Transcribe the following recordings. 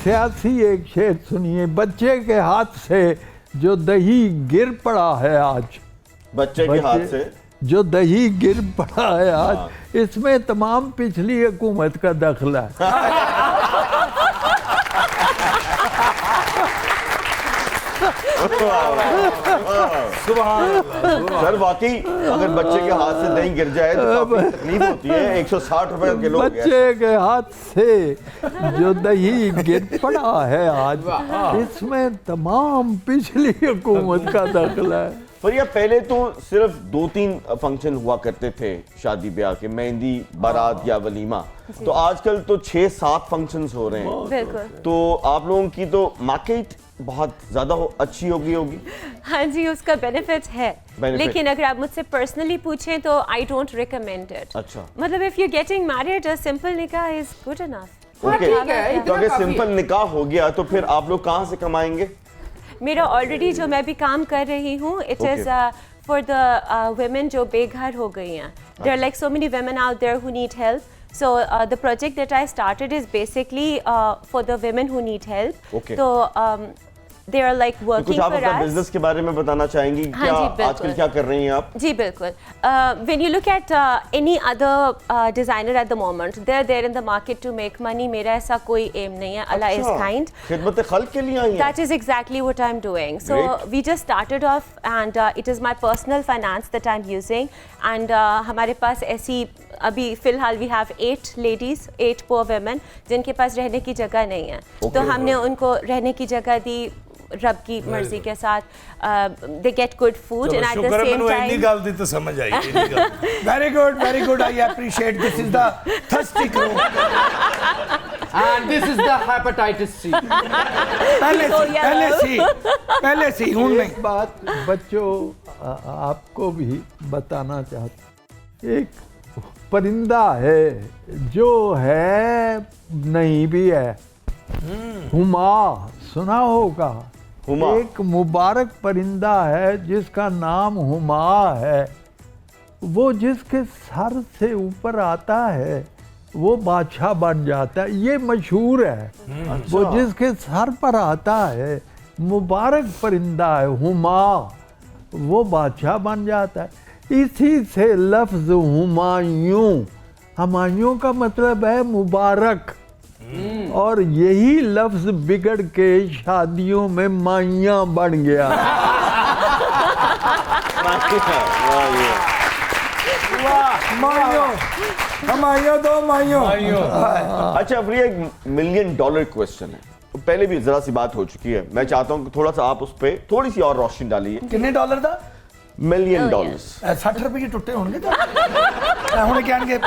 सियासी एक शेर सुनिए, बच्चे के हाथ से जो दही गिर पड़ा है आज, बच्चे के हाथ से जो दही गिर पड़ा है आज, इसमें तमाम पिछली हुकूमत का दखल है। सर वाकई अगर बच्चे के हाथ से दही गिर जाए तो काफी तकलीफ होती है। 160 रुपए किलो हो गया। बच्चे के हाथ से जो दही गिर पड़ा है आज, इसमें तमाम पिछली हुकूमत का दखल है। पर यह पहले तो सिर्फ 2-3 फंक्शन हुआ करते थे शादी ब्याह के, मेहंदी, बारात या वलीमा, तो आजकल तो 6-7 फंक्शंस हो रहे हैं। तो आप लोगों की तो मार्केट बहुत ज्यादा अच्छी होगी। हाँ जी, उसका बेनिफिट है, लेकिन अगर आप मुझसे पर्सनली पूछें तो आई डोंट रिकमेंड इट। अच्छा, मतलब if you getting married, a simple निकाह इज गुड इनफ। ओके, तो अगर सिंपल निकाह हो गया तो फिर आप लोग कहाँ से कमाएंगे? मेरा ऑलरेडी जो मैं भी काम कर रही हूँ, it is for the women जो बेघर हो गई हैं। There are like so many women out there who need help. So the project that I started is basically for the women who need help. Okay. So they are like working कुछ आप for अपना us. Business के बारे में बताना चाहेंगी? हाँ क्या जी, बिल्कुल। आजकल क्या कर रही हैं आप? जी बिल्कुल। When you look at any other designer at the moment, they're there in the market to make money. मेरा ऐसा कोई aim नहीं है. Allah is kind. खिदमत खल्क के लिए आई हैं? That is exactly what I'm doing. So we just started off, and it is my personal finance that I'm using. And हमारे पास ऐसी अभी फिलहाल we have 8 ladies, 8 poor women जिनके पास रहने की जगह नहीं है। तो हमने उनको रहने की जगह दी रब की मर्जी के साथ। they get good food and at the same time इतनी गल दी तो समझ आई। Very good, I appreciate. This is the thirsty crew and this is the hepatitis C. पहले सी हूं नहीं। एक बात बच्चों आपको भी बताना चाहता हूं, एक परिंदा है जो है नहीं भी है, हुमा सुना होगा। हुमा। एक मुबारक परिंदा है जिसका नाम हुमा है। वो जिसके सर से ऊपर आता है वो बादशाह बन जाता है, ये मशहूर है। वो जिसके सर पर आता है, मुबारक परिंदा है हुमा, वो बादशाह बन जाता है। इसी से लफ्ज हुमायूं, हुमायूं का मतलब है मुबारक, और यही लफ्ज बिगड़ के शादियों में माइयां बन गया। माइयों दो माइयों। अच्छा, फिर एक $1 मिलियन क्वेश्चन है, पहले भी जरा सी बात हो चुकी है, मैं चाहता हूँ थोड़ा सा आप उस पर थोड़ी सी और रोशनी डालिए। कितने डॉलर था? $1 मिलियन। 60 रुपए टुटे होंगे हुण कहेंगे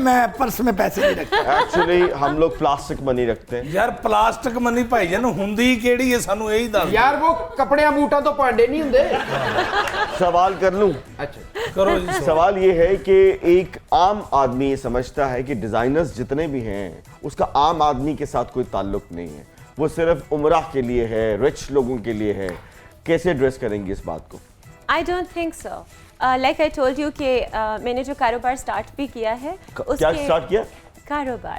मैं पर्स में पैसे नहीं रखता। एक्चुअली हम लोग प्लास्टिक मनी रखते हैं। यार प्लास्टिक मनी भाईजान हुंदी केड़ी है, सानू यही दस यार वो कपड़ियां बूटा तो पांडे नहीं हुंदे। सवाल कर लूं? अच्छा करो जी। सवाल ये है कि एक आम आदमी समझता है कि डिजाइनर्स जितने भी हैं उसका आम आदमी के साथ कोई ताल्लुक नहीं है, वो सिर्फ उमराह के लिए है, रिच लोगों के लिए है। कैसे एड्रेस करेंगे इस बात को? I don't think so. Like I told you कि मैंने जो कारोबार स्टार्ट भी किया है, क्या स्टार्ट किया? कारोबार।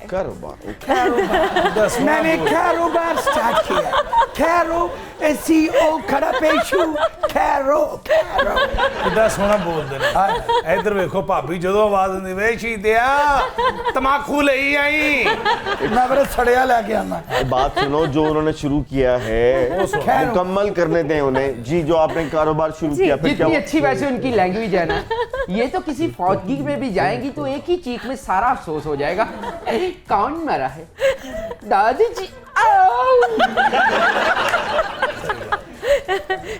मैंने कारोबार स्टार्ट किया। खैरो SEO खड़ा पेशू खैरो कितना सोना बोल देना। इधर देखो भाभी जो आवाज आती वे शीदिया तमाकू ले आई, मैं बड़े सड़िया लेके आना। बात सुनो, जो उन्होंने शुरू किया है मुकम्मल करने दें उन्हें। जी, जो आपने कारोबार शुरू किया, फिर क्या? जितनी अच्छी वैसे उनकी लैंग्वेज है ना, ये तो किसी फौजगी में भी जाएंगी तो एक ही चीख में सारा अफसोस हो जाएगा। कौन मरा है? दादी जी।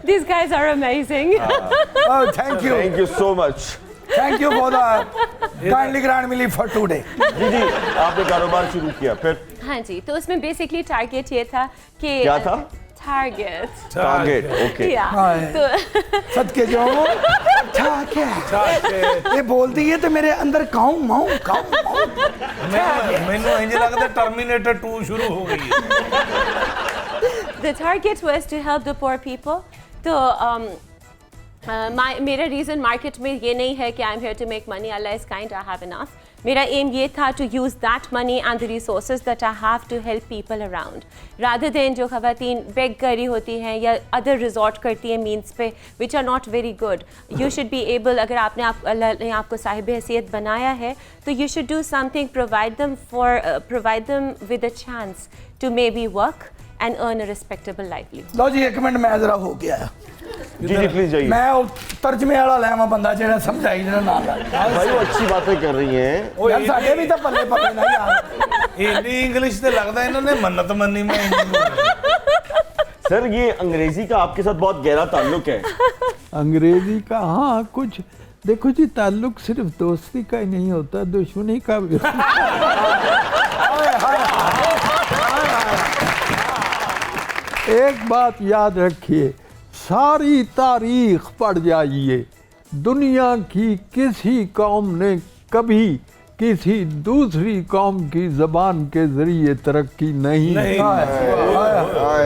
These guys are amazing. Oh, thank you so much. Thank you for the kindly grant me for today. जी, आपने कारोबार शुरू किया, फिर? हाँ जी, तो उसमें बेसिकली टारगेट ये था कि क्या था? Target, okay. तो सदके जाओ ये बोलती है तो मेरे अंदर काऊ माऊ मैनू इंज लगदा टर्मिनेटर 2 शुरू हो गई है। The target was to help the poor people. तो मेरा रीज़न मार्केट में ये नहीं है कि I am here to make money, Allah is kind, I have enough. मेरा एम ये था to use that money and the resources that I have to help people around, rather than जो ख़वातीन बेग करी होती हैं या अदर रिजॉर्ट करती हैं मीन्स पे which are not very good. You should be able, अगर आपने अल्लाह ने आपको साहिब हैसियत बनाया है तो you should do something, provide them with a chance to maybe work and earn a respectable livelihood. लो जी 1 मिनट मैं जरा हो के आया जी जी प्लीज जाइए. मैं वो तर्जमे वाला लैवा बंदा जेड़ा समझाई जेड़ा ना भाई वो अच्छी बातें कर रही हैं. यार साडे भी तो पल्ले पल्ले ना यार हिंदी इंग्लिश ते लगता है इन्होंने मन्नत मन्नी में सर ये अंग्रेजी का आपके साथ बहुत गहरा ताल्लुक है. अंग्रेजी का हाँ कुछ, देखो जी ताल्लुक सिर्फ दोस्ती का ही नहीं होता, दुश्मनी का भी. एक बात याद रखिए, सारी तारीख पढ़ जाइए, दुनिया की किसी कौम ने कभी किसी दूसरी कौम की जबान के जरिए तरक्की नहीं की.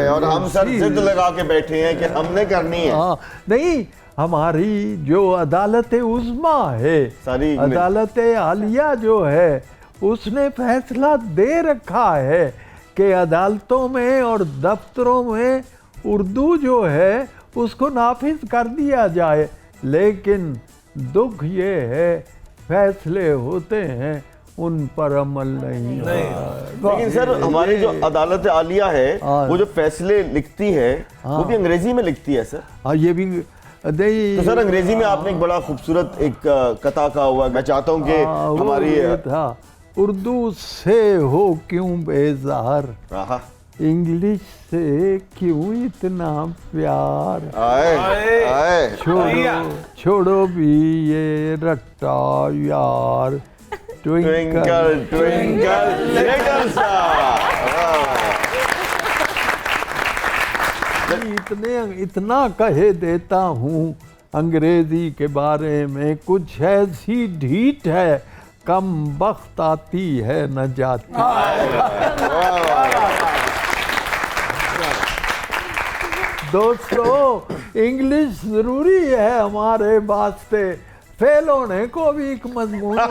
और हम सर जिद लगा के बैठे हैं कि हमने करनी है. हाँ नहीं, हमारी जो अदालत उज़्मा है, सारी अदालत आलिया जो है, उसने फैसला दे रखा है कि अदालतों में और दफ्तरों में उर्दू जो है उसको नाफिज कर दिया जाए. लेकिन दुख ये है फैसले होते हैं उन पर अमल नहीं होता. लेकिन सर हमारी जो अदालत आलिया है हाँ। वो जो फैसले लिखती है वो भी अंग्रेजी में लिखती है सर. हाँ ये भी नहीं. तो सर अंग्रेजी में आपने एक बड़ा खूबसूरत एक कथा कहा हुआ है, मैं चाहता हूँ कि वो हमारी ये था, उर्दू से हो क्यों बेजार, आहा, इंग्लिश से क्यों इतना प्यार, आए आए छोड़ो भी ये रट्टा यार, ट्विंकल ट्विंकल लिटिल स्टार. इतना कहे देता हूँ अंग्रेजी के बारे में, कुछ ऐसी ढीठ है कम बख्त आती है न जाती. दोस्तों इंग्लिश जरूरी है हमारे वास्ते, फेल होने को भी एक मजमून है.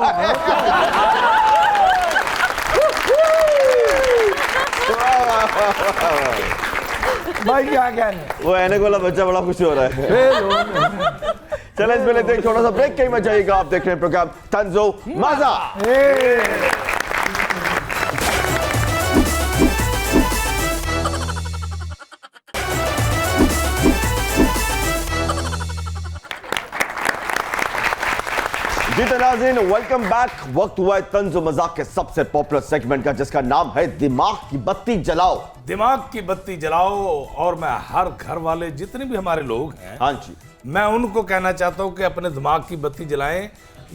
भाई क्या कहने. वो ऐनक वाला बच्चा बड़ा खुश हो रहा है. फेल होने चलो इसमें लेते हैं छोटा सा ब्रेक. कहीं मत जाइएगा, आप देख रहे हैं प्रोग्राम तंजो मजा. जी तो नाज़रीन वेलकम बैक. वक्त हुआ है तंज और मजाक के सबसे पॉपुलर सेगमेंट का, जिसका नाम है दिमाग की बत्ती जलाओ. दिमाग की बत्ती जलाओ. और मैं हर घर वाले जितने भी हमारे लोग हैं, हाँ जी, मैं उनको कहना चाहता हूं कि अपने दिमाग की बत्ती जलाएं.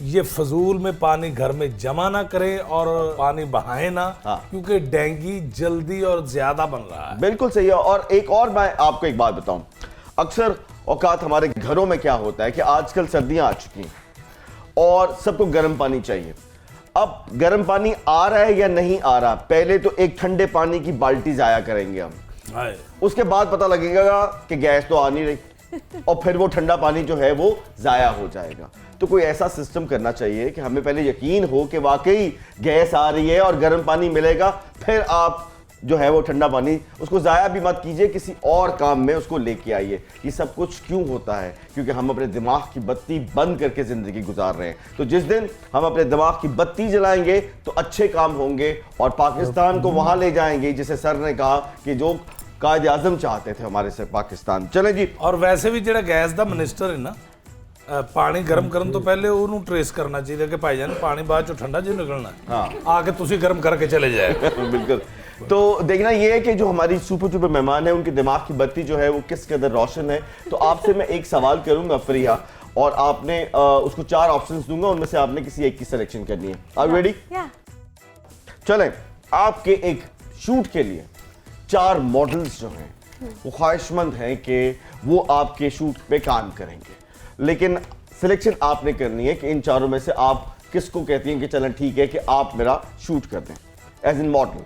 ये फजूल में पानी घर में जमा ना करें और पानी बहाएं ना, हाँ। क्योंकि डेंगू जल्दी और ज्यादा बन रहा है. बिल्कुल सही है. और एक और मैं आपको एक बात बताऊं, अक्सर औकात हमारे घरों में क्या होता है कि आजकल सर्दियां आ चुकी हैं और सबको गर्म पानी चाहिए. अब गर्म पानी आ रहा है या नहीं आ रहा, पहले तो एक ठंडे पानी की बाल्टी जाया करेंगे हम, हाय. उसके बाद पता लगेगा कि गैस तो आ नहीं रही और फिर वो ठंडा पानी जो है वो जाया हो जाएगा. तो कोई ऐसा सिस्टम करना चाहिए कि हमें पहले यकीन हो कि वाकई गैस आ रही है और गर्म पानी मिलेगा, फिर आप जो है वो ठंडा पानी उसको ज़ाया भी मत कीजिए, किसी और काम में उसको लेके आइए. ये सब कुछ क्यों होता है? क्योंकि हम अपने दिमाग की बत्ती बंद करके ज़िंदगी गुजार रहे हैं. तो जिस दिन हम अपने दिमाग की बत्ती जलाएंगे तो अच्छे काम होंगे और पाकिस्तान को वहाँ ले जाएंगे जिसे सर ने कहा कि जो कायद आज़म चाहते थे हमारे से पाकिस्तान. चलें जी. और वैसे भी ਜਿਹੜਾ ਗੈਸ ਦਾ ਮਿਨਿਸਟਰ ਹੈ ਨਾ, ਪਾਣੀ ਗਰਮ ਕਰਨ ਤੋਂ ਪਹਿਲੇ ਉਹਨੂੰ ਟ੍ਰੇਸ ਕਰਨਾ ਚਾਹੀਦਾ ਕਿ ਭਾਈਜਾਨ ਪਾਣੀ ਬਾਅਦ ਚੋਂ ਠੰਡਾ ਜਿਹਾ ਨਿਕਲਣਾ ਹੈ, ਆ ਕੇ ਤੁਸੀਂ ਗਰਮ ਕਰਕੇ ਚਲੇ ਜਾਏ. बिल्कुल. तो देखना ये है कि जो हमारी सुपर सुपर मेहमान है उनकी दिमाग की बत्ती जो है वो किस कदर रोशन है. तो आपसे मैं एक सवाल करूंगा फरिया, और आपने उसको 4 ऑप्शंस दूंगा, उनमें से आपने किसी एक की सिलेक्शन करनी है. Are ready? चलें, आपके एक शूट के लिए 4 मॉडल्स जो हैं वो ख्वाहिशमंद हैं कि वो आपके शूट पे काम करेंगे, लेकिन सिलेक्शन आपने करनी है कि इन चारों में से आप किसको कहती हैं कि चलें ठीक है कि आप मेरा शूट कर दें एज इन मॉडल.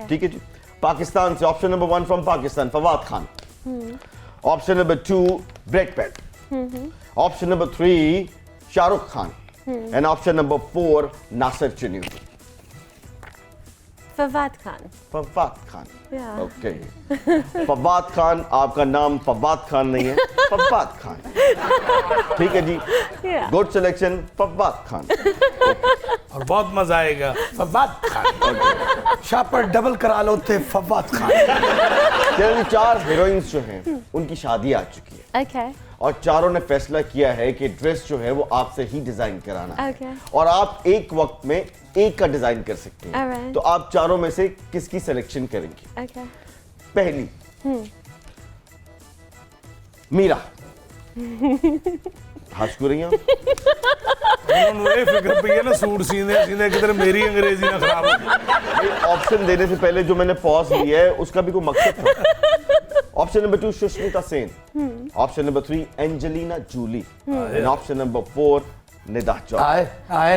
ठीक है जी. पाकिस्तान से option number 1 from Pakistan Fawad Khan, option number 2 Brad Pitt, option number 3 Shahrukh Khan, and option number 4 Nasir Chanyuri. Fawad Khan. Fawad Khan. Yeah. Okay Fawad Khan, आपका नाम फवाद खान नहीं है, फवाद खान। ठीक है जी, Yeah. Good selection, Fawad Khan. और बहुत मजा आएगा। फवाद खान शापर डबल करा लो थे फवाद खान। चलिए 4 हीरोइंस जो हैं उनकी शादी आ चुकी है Okay. और चारों ने फैसला किया है कि ड्रेस जो है वो आपसे ही डिजाइन कराना है। Okay. और आप एक वक्त में एक का डिजाइन कर सकते हैं। Alright. तो आप चारों में से किसकी सिलेक्शन करेंगे? Okay. पहली मीरा। हंस क्यों रही हैं आप? उन्होंने ये फिक्र पई है ना सूट सीने सीने किधर मेरी अंग्रेजी ना खराब हो। ये ऑप्शन देने से पहले जो मैंने पॉज लिया है उसका भी कोई मकसद था। Option number 2 Sushmita Sen, option number 3 Angelina Jolie, and option number 4 Nida Chowk. आए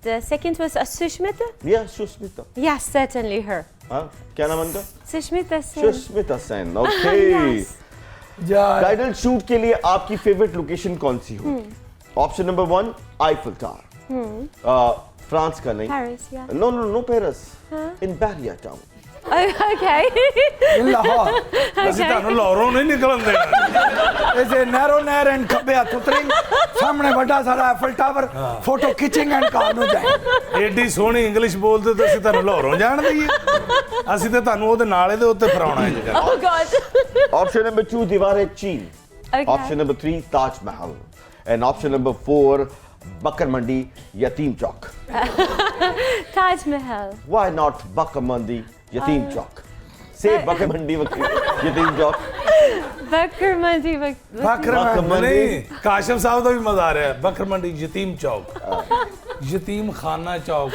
The second was Sushmita. या सुष्मिता। Yes, certainly her. हाँ, क्या नाम उनका? Sushmita Sen. Sushmita Sen. Okay. Yes. जा ब्राइडल शूट के लिए आपकी फेवरेट लोकेशन कौन सी होगी? Option number 1 Eiffel tower, France का नहीं। Paris, yeah. No no no, Paris, in बैरिया टाउन। Oh, okay. लाहौर ਅਸੀਂ ਤੁਹਾਨੂੰ ਲਾਹੌਰੋਂ ਨਹੀਂ ਨਿਕਲਣ ਦੇਣਾ। ऐसे नैरो नहर एंड खब्बे हाथ उतरेंगे सामने बड़ा सारा एफल टावर फोटो खींचेंगे एंड कार नु जाएंगे। ਏਡੀ ਸੋਹਣੀ ਇੰਗਲਿਸ਼ ਬੋਲਦੇ ਤਾਂ ਅਸੀਂ ਤੁਹਾਨੂੰ ਲਾਹੌਰੋਂ ਜਾਣ ਦਈਏ। ਅਸੀਂ ਤਾਂ ਤੁਹਾਨੂੰ ਉਹਦੇ ਨਾਲੇ ਦੇ ਉੱਤੇ ਫਰਾਉਣਾ ਹੈ ਜੀ। Oh God. ऑप्शन नंबर 2 दीवारें चीन, Okay. Option number 3 Taj Mahal, and option number 4 बकर मंडी यतीम चौक। Taj Mahal. व्हाई नॉट बकर मंडी यतीम चौक? से बकर मंडी यतीम चौक। Bakr Mandi. बकर नहीं, काशिम साहब का भी मजा आ रहा है। बकर मंडी यतीम चौक, यतीम खाना चौक।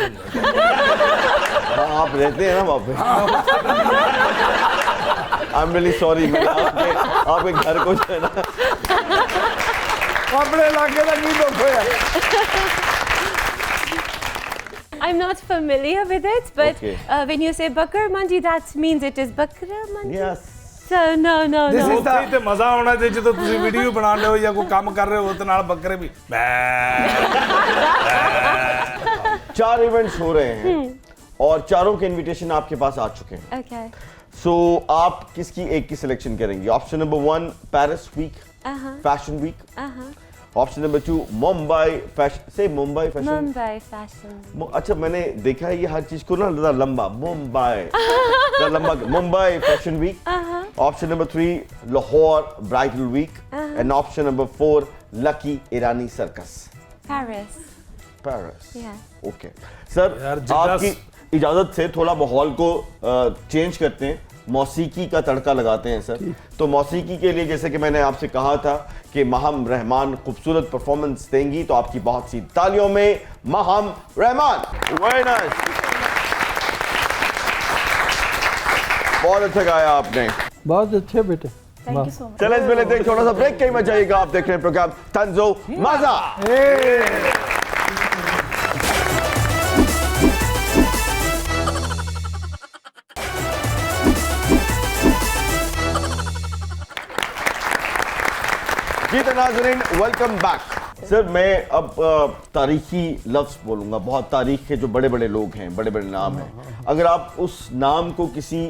हाँ, आप रहते हैं ना वहाँ पे। आई एम रियली सॉरी, आपके घर को जो है ना अपने इलाके का नहीं दुख होया। I'm not familiar with it, but Okay. when you say Bakr Mandi, that means it is Bakra Mandi. Yes. So no. This is ਉੱਥੇ ਹੀ ਤੇ ਮਜ਼ਾ ਆਉਣਾ ਤੇ ਜਦੋਂ ਤੁਸੀਂ ਵੀਡੀਓ ਬਣਾ ਰਹੇ ਹੋ ਜਾਂ ਕੋਈ ਕੰਮ ਕਰ ਰਹੇ ਹੋ ਤੇ ਨਾਲ ਬੱਕਰੇ ਵੀ 4 इवेंट्स हो रहे हैं और चारों के इनविटेशन आपके पास आ चुके हैं। Okay. सो आप किसकी एक की सिलेक्शन करेंगे? Option number 1 Paris week, fashion week, option number 2 Mumbai fashion, से मुंबई फैशन। Mumbai fashion. अच्छा, मैंने देखा है ये हर चीज को ना ज़रा लंबा, मुंबई लंबा, Mumbai fashion week. Option number 3 Lahore bridal week, and option number 4 Lucky Irani circus, Paris. Paris. Yeah. Okay sir, यार, जिद्दास- आपकी इजाजत से थोड़ा माहौल को चेंज करते हैं, मौसीकी का तड़का लगाते हैं सर। तो मौसीकी के लिए जैसे कि मैंने आपसे कहा था कि महम रहमान खूबसूरत परफॉर्मेंस देंगी, तो आपकी बहुत सी तालियों में महम रहमान। वेरी नाइस, बहुत अच्छा गाया आपने। बहुत अच्छे बेटे। Thank you so much. चले इसमें लेते हैं छोटा सा ब्रेक, कहीं मत जाइएगा। आप देख रहे हैं प्रोग्राम तंजो मजा। जी तो नाज़रीन, वेलकम बैक। सर मैं अब तारीखी लफ्ज़ बोलूँगा, बहुत तारीख के जो बड़े बड़े लोग हैं, बड़े बड़े नाम हैं, अगर आप उस नाम को किसी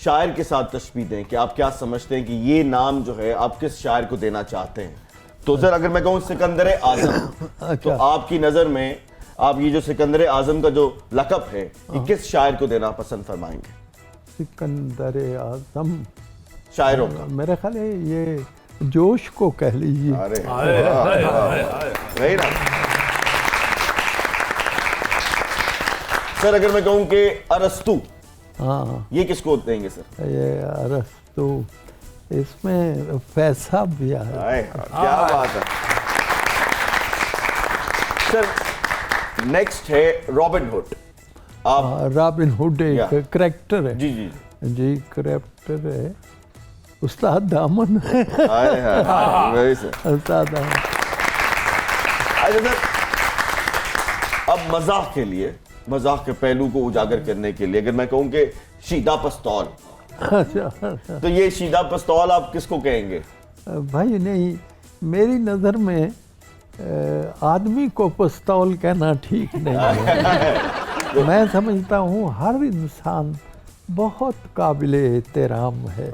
शायर के साथ तशबीह दें कि आप क्या समझते हैं कि ये नाम जो है आप किस शायर को देना चाहते हैं, तो सर अगर मैं कहूँ सिकंदर आज़म, तो आपकी नज़र में आप ये जो सिकंदर आज़म का जो लक़ब है ये किस शायर को देना पसंद फरमाएंगे? सिकंदर आज़म शायरों का। मेरे ख्याल है ये जोश को कह लीजिए। अरे वही ना सर, अगर मैं कहूँ कि अरस्तु, हाँ, ये किसको देंगे सर? ये अरस्तु, इसमें पैसा भी आ रहा है। क्या बात है सर। नेक्स्ट है रॉबिन हुड। आप रॉबिन हुड एक या। करेक्टर है। जी जी जी करेक्टर है। उस्ताद दामन है। हाय हाय, वही सर। उस्ताद दामन। अच्छा सर, अब मजाक के लिए, मजाक के पहलू को उजागर करने के लिए अगर मैं कहूँ कि शीदा पस्तौल, अच्छा, तो ये शीदा पस्तौल आप किसको कहेंगे? भाई नहीं, मेरी नज़र में आदमी को पिस्तौल कहना ठीक नहीं है। मैं समझता हूँ हर इंसान बहुत काबिले एहतराम है,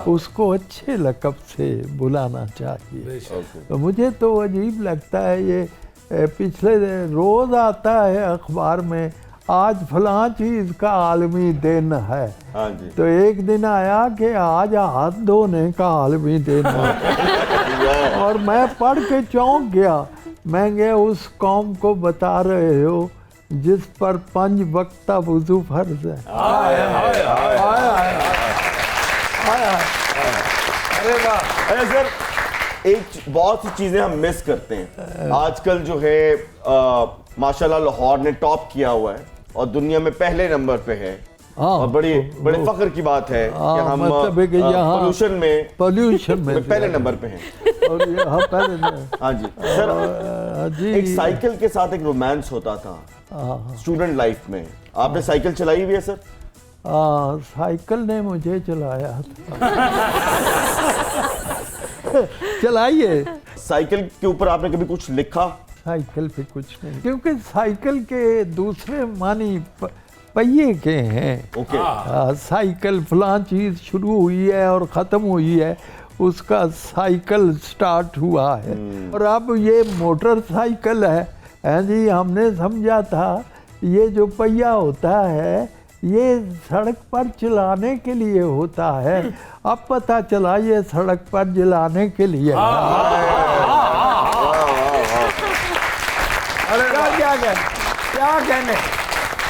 उसको अच्छे लक़ब से बुलाना चाहिए। तो मुझे तो अजीब लगता है ये पिछले रोज़ आता है अखबार में आज फलां चीज़ का आलमी दिन है। हाँ जी। तो एक दिन आया कि आज हाथ धोने का आलमी दिन है और मैं पढ़ के चौंक गया। मैं गया उस कौम को बता रहे हो जिस पर 5 वक्ता वुज़ू फर्ज है। अरे वाह। अरे सर एक बहुत सी चीजें हम मिस करते हैं आजकल जो है माशाल्लाह लाहौर ने टॉप किया हुआ है और दुनिया में पहले नंबर पे है। हाँ, और बड़े फख्र की बात है कि हम मतलब है कि यहाँ पोल्यूशन में पहले नंबर पे हैं। और यहाँ पहले हाँ जी सर, जी एक साइकिल के साथ एक रोमांस होता था स्टूडेंट लाइफ में। आपने साइकिल चलाई हुई है सर? साइकिल ने मुझे चलाया था। चलाइए। साइकिल के ऊपर आपने कभी कुछ लिखा? साइकिल पे कुछ नहीं, क्योंकि साइकिल के दूसरे मानी पहिए के हैं। ओके। साइकिल फलां चीज़ शुरू हुई है और ख़त्म हुई है, उसका साइकिल स्टार्ट हुआ है। और अब ये मोटरसाइकिल है जी। हमने समझा था ये जो पहिया होता है ये सड़क पर चलाने के लिए होता है, अब पता चला ये सड़क पर जलाने के लिए। क्या कहने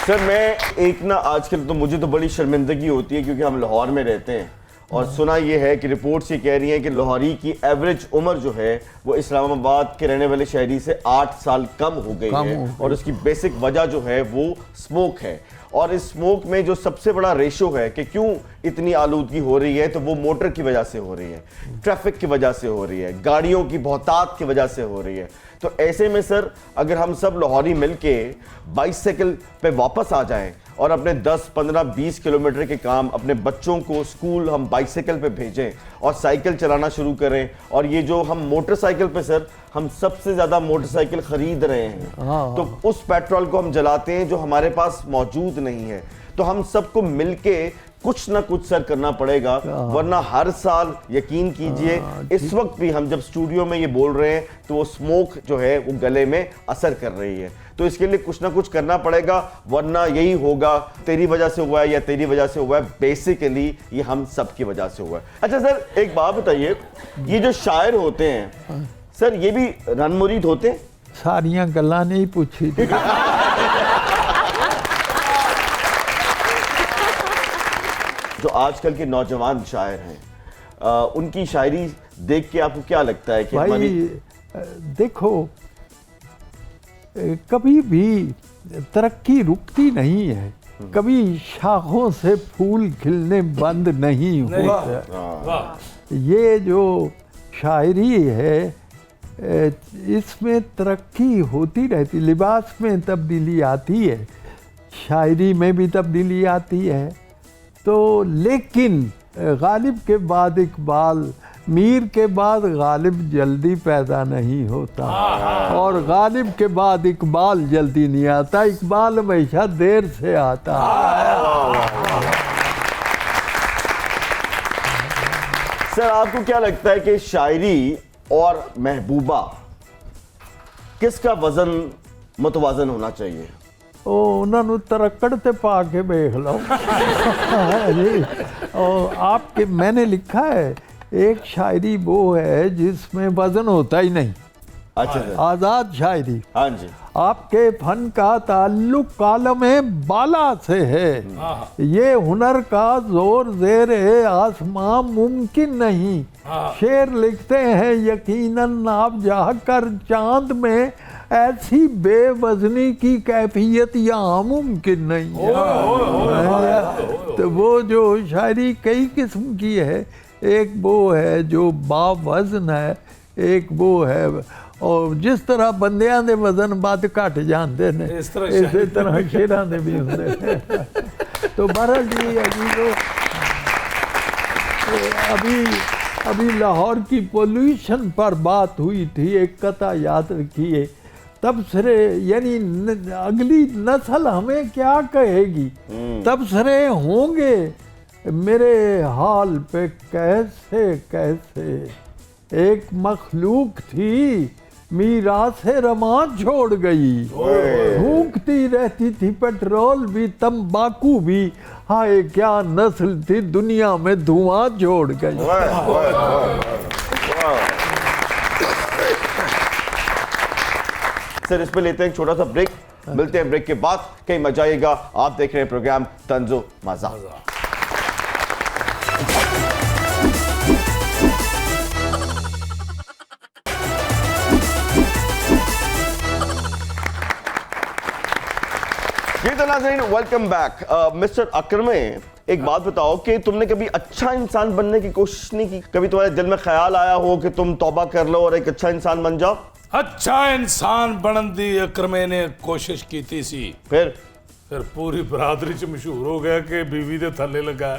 सर मैं एक ना आजकल तो मुझे तो बड़ी शर्मिंदगी होती है क्योंकि हम लाहौर में रहते हैं और सुना ये है कि रिपोर्ट्स ये कह रही हैं कि लाहौरी की एवरेज उम्र जो है वो इस्लामाबाद के रहने वाले शहरी से 8 साल कम हो गई है और उसकी बेसिक वजह जो है वो स्मोक है। और इस स्मोक में जो सबसे बड़ा रेशो है कि क्यों इतनी आलूदगी हो रही है तो वो मोटर की वजह से हो रही है, ट्रैफिक की वजह से हो रही है, गाड़ियों की बहुतात की वजह से हो रही है। तो ऐसे में सर अगर हम सब लाहौरी मिलके बाइसाइकिल पे वापस आ जाएं और अपने 10, 15, 20 किलोमीटर के काम अपने बच्चों को स्कूल हम बाइसाइकिल पे भेजें और साइकिल चलाना शुरू करें। और ये जो हम मोटरसाइकिल पे सर हम सबसे ज़्यादा मोटरसाइकिल खरीद रहे हैं तो उस पेट्रोल को हम जलाते हैं जो हमारे पास मौजूद नहीं है। तो हम सबको मिलके कुछ ना कुछ सर करना पड़ेगा, वरना हर साल यकीन कीजिए इस वक्त भी हम जब स्टूडियो में ये बोल रहे हैं तो वो स्मोक जो है वो गले में असर कर रही है। तो इसके लिए कुछ ना कुछ करना पड़ेगा, वरना यही होगा तेरी वजह से हुआ है या तेरी वजह से हुआ है, बेसिकली ये हम सब की वजह से हुआ है। अच्छा सर एक बात बताइए, ये जो शायर होते हैं सर ये भी रन मुरीद होते हैं? सारियां गल्लां नहीं पूछी थी। जो आजकल के नौजवान शायर हैं उनकी शायरी देख के आपको क्या लगता है कि भाई देखो कभी भी तरक्की रुकती नहीं है, कभी शाखों से फूल खिलने बंद नहीं होते। ये जो शायरी है इसमें तरक्की होती रहती, लिबास में तब्दीली आती है, शायरी में भी तब्दीली आती है। तो लेकिन गालिब के बाद इकबाल, मीर के बाद गालिब जल्दी पैदा नहीं होता और गालिब के बाद इकबाल जल्दी नहीं आता, इकबाल हमेशा देर से आता। सर आपको क्या लगता है कि शायरी और महबूबा किसका वजन मुतवाजन होना चाहिए? उन्होंने तरक्कड़ ते पा के देख लो। और आपके मैंने लिखा है एक शायरी वो है जिसमें वजन होता ही नहीं। अच्छा सर। आज़ाद शायरी। हाँ जी। आपके फन का ताल्लुक कालम बाला से है, ये हुनर का जोर जेर आसमां मुमकिन नहीं। शेर लिखते हैं यकीनन आप जाकर चांद में, ऐसी बेवजनी की कैफियत यहाँ मुमकिन नहीं। तो वो जो शायरी कई किस्म की है, एक वो है जो बावजन है, एक वो है और जिस तरह बंदियां दे वजन बद घट जाते ने इसी तरह शेरां दे भी होंदे। तो बहरहाल जी अभी अभी लाहौर की पोल्यूशन पर बात हुई थी, एक कथा याद रखिए। तबसरे यानी अगली नस्ल हमें क्या कहेगी, तबसरे होंगे मेरे हाल पे कैसे कैसे। एक मखलूक थी मीरासे रमा छोड़ गई, फूंकती रहती थी पेट्रोल भी तंबाकू भी, हाय क्या नस्ल थी दुनिया में धुआं छोड़ गई। सर इस पे लेते हैं एक छोटा सा ब्रेक, मिलते हैं ब्रेक के बाद, कहीं मत जाइएगा। आप देख रहे हैं प्रोग्राम तंजो मजा। ये तो नाज़रीन वेलकम बैक। मिस्टर अकरमे, एक बात बताओ कि तुमने कभी अच्छा इंसान बनने की कोशिश नहीं की? कभी तुम्हारे दिल में ख्याल आया हो कि तुम तौबा कर लो और एक अच्छा इंसान बन जाओ? अच्छा इंसान बनन दी अकरमे ने कोशिश की थी सी, फिर पूरी बरादरी च मशहूर हो गया कि बीवी दे थल्ले लगा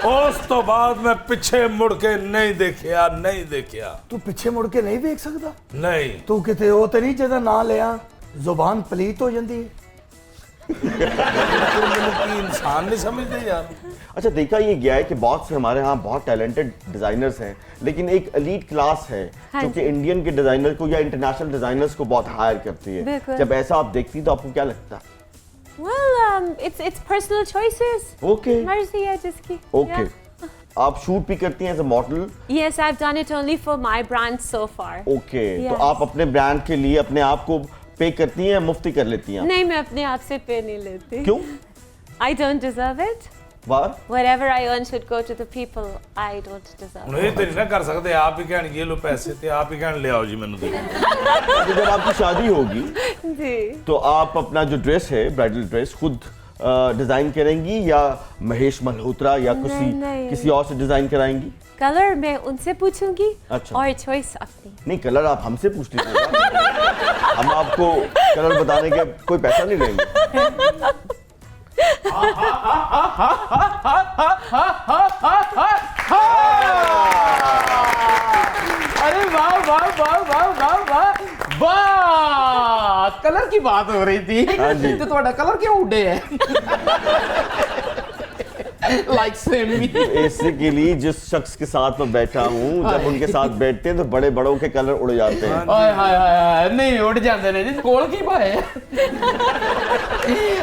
उस तो बाद मैं पीछे मुड़ के नहीं देखिया। तू पिछे मुड़ के नहीं देख सकता? नहीं। तू किते वो तो नहीं जेदा ना लिया जुबान पलीत हो जाती है। इंसान नहीं समझते यार। अच्छा देखा ये गया है कि बहुत से हमारे यहाँ बहुत टैलेंटेड डिजाइनर्स हैं, लेकिन एक एलीट क्लास है जो कि इंडियन के डिजाइनर को या इंटरनेशनल डिजाइनर्स को बहुत हायर करती है। जब ऐसा आप देखती तो आपको क्या लगता है? Well, it's personal choices. Okay. मर्जी है जिसकी। Okay. Yeah. आप शूट भी करती हैं as a model? Yes, I've done it only for my brand so far. Okay. तो Yes. आप अपने ब्रांड के लिए अपने आप को पे करती हैं या मुफ्ती कर लेती हैं? नहीं, मैं अपने आप से पे नहीं लेती। क्यों? I don't deserve it. वाह। Whatever I earn should go to the people. I don't deserve it. नहीं तो ना कर सकते, आप ही कहन ये लो पैसे थे, आप ही कहन ले आओ जी मैंने दे। तो जब आपकी शादी होगी जी। तो आप अपना जो ड्रेस है ब्राइडल ड्रेस खुद डिजाइन करेंगी या महेश मल्होत्रा या नहीं। किसी और से डिजाइन कराएंगी? कलर मैं उनसे पूछूंगी। अच्छा। और चॉइस अपनी। नहीं, कलर आप हमसे पूछ लीजिएगा। हम आपको कलर बताने के कोई पैसा नहीं लेंगे। अरे वाह वाह वाह वाह वाह वाह वाह, कलर की बात हो रही थी। हाँ जी। तो ਤੁਹਾਡਾ कलर क्यों उड़े है? लाइक सेम मी। बेसिकली जिस शख्स के साथ मैं बैठा हूँ, जब उनके साथ बैठते हैं तो बड़े बड़ों के कलर उड़ जाते हैं। हाय हाय हाय, नहीं उड़ जाते ने जी, कोल की पाए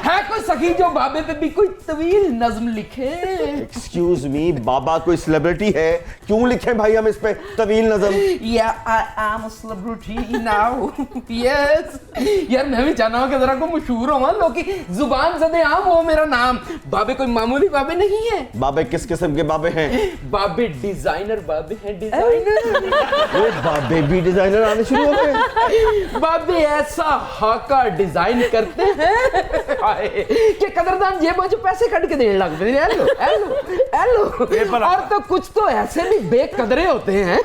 है कोई सखी जो बाबे पे भी कोई तवील नज्म लिखे? एक्सक्यूज मी, बाबा कोई सेलिब्रिटी है, क्यों लिखे भाई हम इस पे तवील नज्म? या I am a celebrity now. Yes यार, मैं भी चाहना हूं कि जरा को मशहूर हो, लोग की जुबान ज़दे आम हो मेरा नाम। बाबे कोई मामूली बाबे नहीं है। बाबे किस किस्म के बाबे हैं? बाबे डिजाइनर बाबे हैं, डिजाइनर। वो बाबे भी डिजाइनर आने शुरू हो गए। बाबे ऐसा हाका डिजाइन करते हैं कि कदरदान जेबों से पैसे कट के देने लग पे। Hello hello hello. और तो कुछ तो ऐसे भी बेकदरे होते हैं,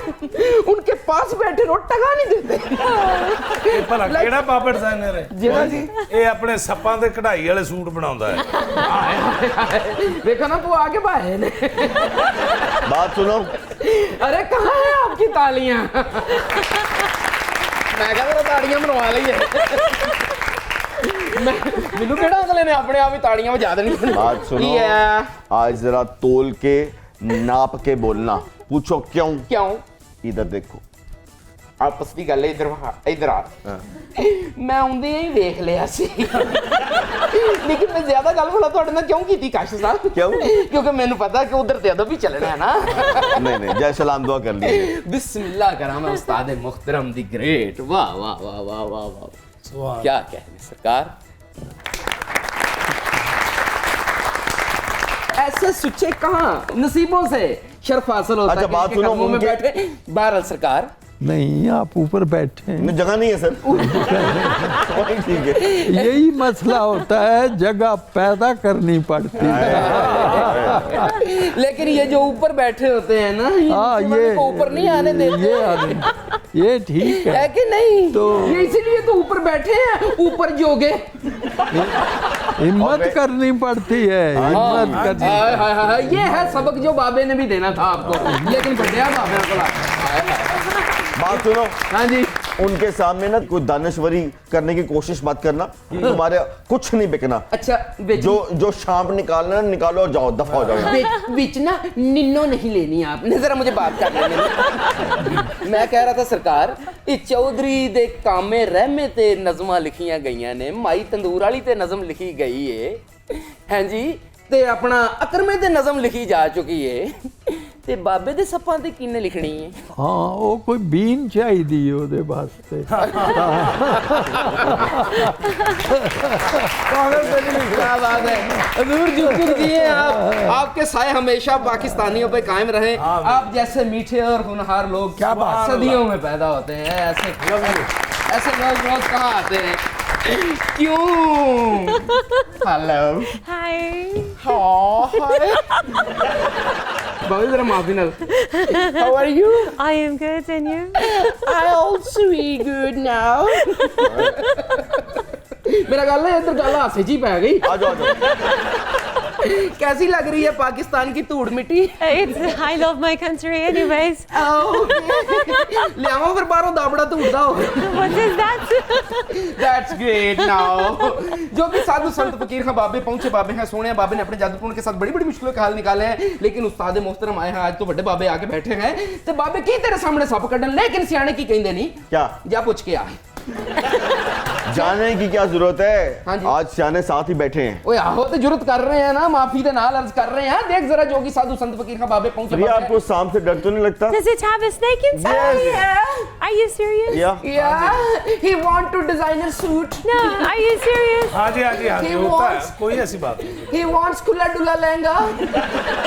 उनके पास बैठे रो टका नहीं देते। भला केड़ा बाबा डिजाइनर है? जेड़ा जी ਇਹ ਆਪਣੇ ਸੱਪਾਂ ਦੇ ਕਢਾਈ ਵਾਲੇ ਸੂਟ ਬਣਾਉਂਦਾ ਹੈ। देखो ना वो आगे बाहे ने। बात सुनो। अरे कहाँ है आपकी तालियां? मैं कहा मेरा ताड़ियां बनवा ली है। मैनू केड़ा अगले ने अपने आप ही ताड़ियां बजा देनी। बात सुनो, आज जरा तोल के नाप के बोलना। पूछो क्यों? क्यों? इधर देखो। आपस की गल इधर आ। मैं आउंदे ही देख लिया सी, लेकिन मैं ज्यादा गल भला ਤੁਹਾਡੇ ਨਾਲ क्यों की काश साहब? क्यों? क्योंकि मैंने पता कि उधर ते अदब भी चलना है ना। नहीं जय सलाम दुआ कर लीजिए। बिस्मिल्लाह करा मैं उस्ताद मुहतरम दी ग्रेट। वाह वाह वाह वाह वाह वाह, क्या कहने सरकार। ऐसे सुच्चे कहाँ नसीबों से शर्फ हासिल होता है। अच्छा बात सुनो, में बैठे बहरहाल सरकार। नहीं, आप ऊपर बैठे हैं। जगह नहीं है सर। ठीक है, यही मसला होता है, जगह पैदा करनी पड़ती है। लेकिन ये जो ऊपर बैठे होते हैं ना, ये हाँ, को ऊपर नहीं आने देते। ये आने ये ठीक है है। कि नहीं? तो ये इसीलिए तो ऊपर बैठे हैं, ऊपर जोगे। हिम्मत करनी पड़ती है, हिम्मत करनी। हाय हाय हाय, ये है सबक जो बाबे ने भी देना था आपको, लेकिन बढ़िया बाबे को। बात सुनो, हाँ जी, उनके सामने ना कोई दानश्वरी करने की कोशिश मत करना, तुम्हारे कुछ नहीं बिकना। अच्छा जो शाम निकालना निकालो और जाओ, दफा हो जाओ। बीच ना निन्नो नहीं लेनी आपने, जरा मुझे बात करने दें। मैं कह रहा था सरकार, ये चौधरी दे कामे रहमे ते नज़मा लिखियां गईयां ने, माई तंदूर वाली ते नज़म लिखी गई है, हैं जी, ते अपना अकरमे ते नज़म लिखी जा चुकी है, ते बाबे दे सप्पां ते किन्ने लिखनी है? हाँ, वो कोई बीन चाहिदी ओदे वास्ते। क्या बात है, हजूर जुक्र दिए आप, आपके साए हमेशा पाकिस्तानियों पे कायम रहे। आप जैसे मीठे और होनहार लोग क्या बात, सदियों में पैदा होते हैं, ऐसे लोग रोज कहाँ आते हैं? क्यों? Hello, Hi. हाय, बहुत जरा माफी ना। How are you? I am good, and you? I also be good now. मेरा गल है इधर गल हासे जी पै गई। आ जाओ। कैसी लग रही है पाकिस्तान की धूड़ मिट्टी? I love my country, anyways. ले आओ फिर बाहरों दाबड़ा धूड़दा हो। What is that? That's great now. जो भी साधु संत फकीर खां बाबे पहुंचे बाबे हैं, सोने बाबे ने अपने जादूटून के साथ बड़ी बड़ी मुश्किलों के हल निकाले हैं, लेकिन उस्ताद मोहतरम आए हैं आज, तो बड़े बाबे आके बैठे हैं, तो बाबे की तेरे सामने सप कड्डन, लेकिन सियाने की कहिंदे नहीं क्या जा पूछ के आ। जाने की क्या जरूरत है? हाँ जी। आज सियाने साथ ही बैठे हैं। ओए आहो तो जरूरत कर रहे हैं ना, माफी दे नाल अर्ज कर रहे हैं। देख जरा जोगी साधु संत फकीर खां बाबे पहुंचे प्रिया, आपको सांप से डर तो नहीं लगता? Does it have a snake inside? Yeah. Are you serious? Yeah, he want to design a suit. No, are you serious? हाँ जी, हाँ जी, हाँ जी, He होता है, wants- कोई ऐसी बात नहीं। He wants खुला डुला लहंगा।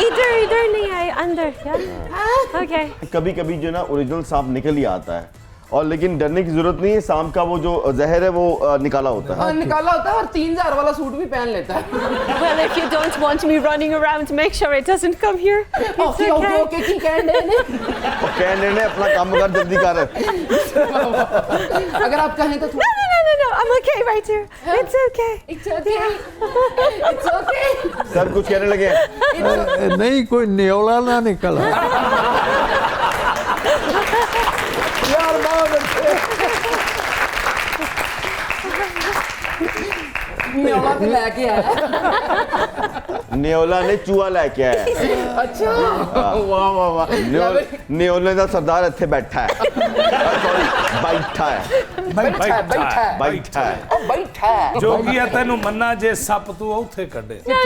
इधर नहीं आए, अंदर, yeah? Okay. कभी कभी जो ना ओरिजिनल सांप निकल ही आता है, और लेकिन डरने की जरूरत नहीं है, सांप का वो जो जहर है वो निकाला होता है। हाँ, निकाला होता है और 3000 वाला सूट भी पहन लेता है। Well, if you don't want me running around, make sure it doesn't come here. It's okay okay okay की कहने ने। और कहने ने अपना काम कर, जल्दी कर। अगर आप कहें तो थोड़ा No, I'm okay right here. It's okay. It's okay. It's okay. Sir कुछ कहने लगे? नहीं, कोई न्योला ना निकला। यार बहुत अच्छे। न्योला तो लेके आया। न्योला ने चूहा लेके आया। अच्छा, वाह वाह वाह। न्योले का सरदार इत्थे बैठा है, सॉरी बैठा है, बैठा है। ओ बैठा है। जोगी है तेनू मन्ना जे सप तू उथे कड्डे। No.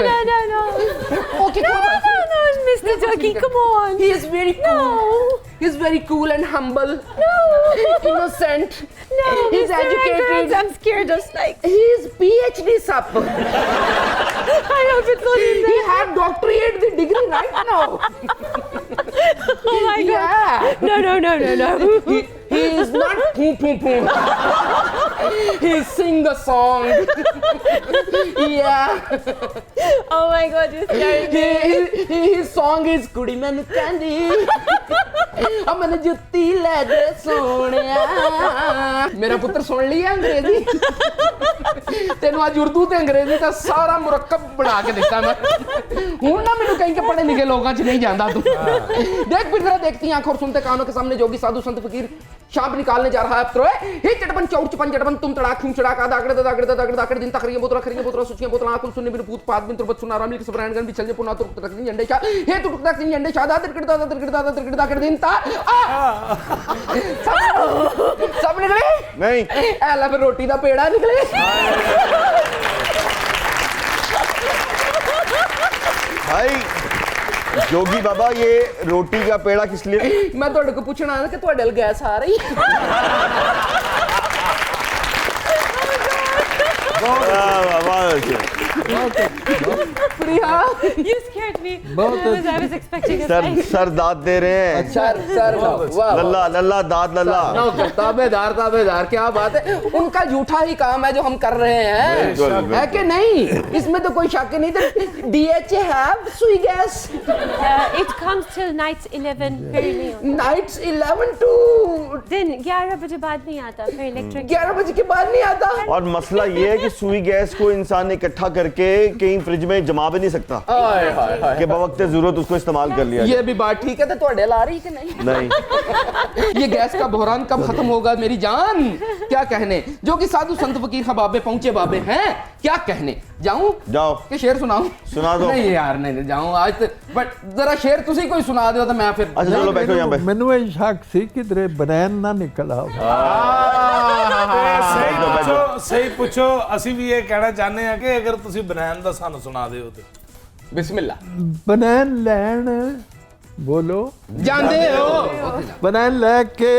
Okay No, Mr. Jogi, come on. He is very cool. No. He's very cool and humble. No. Innocent. No, He's Mr. educated. Raghunath, I'm scared of snakes. He is PhD sap. I hope it's not in He there. had doctorate the degree right now. Oh my God. Yeah. No. He is not poo poo poo. He sing a song. Yeah. Oh my God, you're scaring me. His song is कुड़ी मैनू कहंदी अमन जुत्ती ले दे सोनिया। मेरा पुत्र सुन लिया अंग्रेजी? तेनू आज उर्दू ते अंग्रेजी का सारा मुरक्कब बना के दिता मैं। हुण ना मैनू कहीं के पढ़े लिखे लोगों च नहीं जानदा तू। देख फिर जरा देखती आंखों और सुनते कानों के सामने जोगी साधु संत फकीर शाप निकालने जा रहा है। त्रोए हे चटपन चौड़ चपन चटपन तुम तड़ाक खूम चड़ाका दागड़े दिन तकरिया बोतला सुचिया बोतला आकुल सुन्ने बिन पूत पाद बिन तुरबत सुना रामिल के सबरान गन बिचल जे पुना तुरक तक दिन झंडे शा हे तुरक तक दिन झंडे शा दा तिरकड़दा कर दिन ता सब निकले नहीं, ऐला फिर रोटी दा पेड़ा निकले। भाई जोगी बाबा, ये रोटी का पेड़ा किस लिए? मैं ਤੁਹਾਡੇ ਕੋ ਪੁੱਛਣਾ ਕਿ ਤੁਹਾਡੇ ਨਾਲ ਗੈਸ ਆ ਰਹੀ? शुक्रिया। You scared me. बहुत I was expecting a sir fight. Sir दाद दे रहे हैं। सर वाह लल्ला लल्ला दाद लल्ला। नौकर ताबेदार क्या बात है, उनका झूठा ही काम है जो हम कर रहे हैं, बिल्कुल, है कि नहीं? इसमें तो कोई शक ही नहीं था। DHA have सुई gas It comes till nights 11 फिर नहीं होता। नाइट्स 11 to दिन 11 बजे बाद नहीं आता, फिर इलेक्ट्रिक 11 बजे के बाद नहीं आता। और मसला ये है कि सुई गैस को इंसान इकट्ठा करके कहीं फ्रिज में जमा भी नहीं सकता हाय हाय हाय, कि बवक्त जरूरत उसको इस्तेमाल कर लिया ये भी बात ठीक है। तो ਤੁਹਾਡੇ ला रही कि नहीं? नहीं। ये गैस का बहरान कब खत्म होगा मेरी जान? क्या कहने, जो कि साधु संत फकीर हबाबे पहुंचे बाबे हैं, क्या कहने। जाऊं जाओ कि शेर सुनाऊं? सुना दो। नहीं यार नहीं जाऊं आज तो, बट जरा शेर तुसी कोई सुना दो तो मैं फिर। अच्छा चलो बैठो यहाँ पे। ਮੈਨੂੰ ਇਹ ਸ਼ੱਕ ਸੀ ਕਿਧਰੇ ਬਨੈਨ ਨਾ ਨਿਕਲ ਆਵੇ। ਸਹੀ ਪੁੱਛੋ, ਅਸੀਂ ਵੀ ਇਹ ਕਹਿਣਾ ਚਾਹੁੰਦੇ ਆ ਕਿ ਅਗਰ ਤੁਸੀਂ ਬਨਾਨ ਦਾ ਸਾਨੂੰ ਸੁਣਾ ਦਿਓ ਤੇ बिस्मिल्ला। ਬਨੈਨ ਲੈਣ ਬੋਲੋ जानते हो ਬਨੈਨ ਲੈ ਕੇ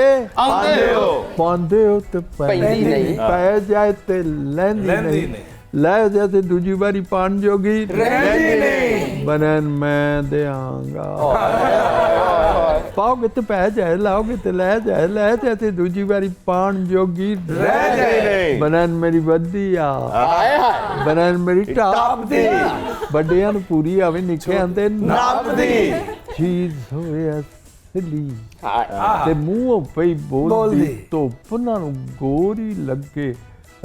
आते हो ਪਾਉਂਦੇ ਹੋ ਤੇ ਪੈਂਦੀ ਨਹੀਂ। ਪੈ ਜਾਏ ਤੇ ਲੈਂਦੀ ਲੈਂਦੀ ਨਹੀਂ, ਨਹੀਂ। ਲੈ ਜਾਏ ਤੇ ਦੂਜੀ ਵਾਰੀ ਪਾਣ ਜੋਗੀ रहती नहीं। ਬਨੈਨ ਮੈਂ ਦਿਆਂਗਾ। ਪਾਓਗੇ ਤੇ ਪੈ ਜਾਏ, ਲਾਓਗੇ ਤੇ ਲੈ ਜਾਏ ਤੇ ਦੂਜੀ ਵਾਰੀ ਪਾਣ ਜੋਗੀ ਰਹਿ ਜਾਏ ਨਹੀਂ। ਬਨੈਨ ਮੇਰੀ ਵੱਡੀ ਆ, हाय हाय ਬਨੈਨ ਮੇਰੀ ਟਾਪ ਦੀ, ਵੱਡਿਆਂ ਨੂੰ ਪੂਰੀ ਆਵੇ, ਨਿੱਕਿਆਂ ਤੇ ਨਾਪ ਦੀ। ਚੀਜ਼ ਹੋਏ ਅਸਲੀ हाय। ਤੇ ਮੂੰਹੋਂ ਪਈ ਬੋਲਦੀ ਬੋਲਦੀ। ਧੁੱਪ ਉਹਨਾਂ ਨੂੰ ਗੋਰੀ ਲੱਗੇ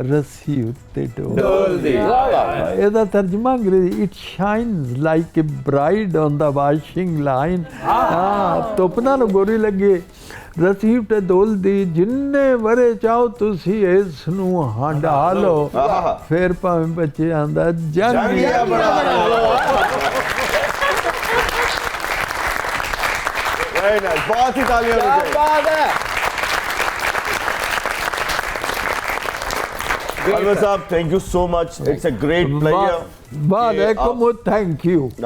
ਰੱਸੀ ਉੱਤੇ ਡੋਲ। डोल दी। ਇਹਦਾ ਤਰਜਮਾ Angrezi it shines like a bride on the washing line. ਹਾਂ, ਧੁੱਪ ਨਾਲ ਗੋਰੀ ਲੱਗੇ ਰੱਸੀ ਉੱਤੇ ਡੋਲਦੀ, ਜਿੰਨੇ ਵਰੇ ਚਾਹੋ ਤੁਸੀਂ ਇਸ ਨੂੰ ਹੰਡਾ ਲਓ, ਆਹਾ। ਫਿਰ ਭਾਵੇਂ ਬੱਚਿਆਂ ਦਾ ਜੰਗੀਆ ਬਣਾ ਲਓ। Very nice, बहुत ही तालियां क्या होनी चाहिए। बात है। अनवर साहब thank you so much, it's a great pleasure. वालेकुम थैंक यू। तो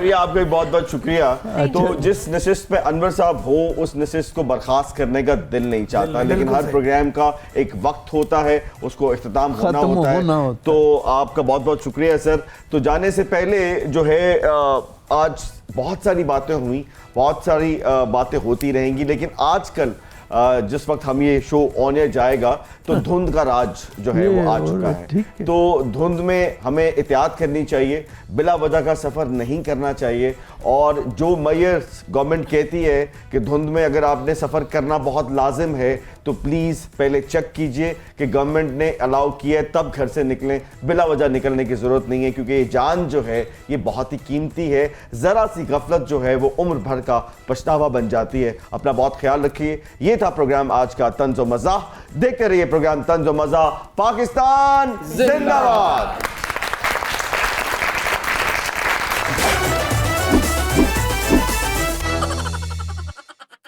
ये आपका भी बहुत बहुत शुक्रिया। तो जिस नशिस्त पे अनवर साहब हो, उस नशिस्त को बर्खास्त करने का दिल नहीं चाहता, लेकिन हर प्रोग्राम का एक वक्त होता है, उसको इख्तिताम होना खत्म होता होना है। होता तो आपका बहुत बहुत शुक्रिया सर। तो जाने से पहले जो है आज बहुत सारी बातें हुई, बहुत सारी बातें होती रहेंगी, लेकिन आजकल जिस वक्त हम ये शो ऑन एयर जाएगा तो धुंध का राज जो है वो आ चुका ठीक है। है। तो धुंध में हमें एहतियात करनी चाहिए, बिला वजह का सफ़र नहीं करना चाहिए। और जो मैयर गवर्नमेंट कहती है कि धुंध में अगर आपने सफ़र करना बहुत लाजिम है तो प्लीज़ पहले चेक कीजिए कि गवर्नमेंट ने अलाउ किया है तब घर से निकलें, बिला वजह निकलने की ज़रूरत नहीं है, क्योंकि ये जान जो है ये बहुत ही कीमती है। ज़रा सी गफलत जो है वो उम्र भर का पछतावा बन जाती है। अपना बहुत ख्याल रखिए। ये था प्रोग्राम आज का तंज़ व मज़ाह। देखते रहिए प्रोग्राम तंज़ व मज़ाह। पाकिस्तान जिंदाबाद।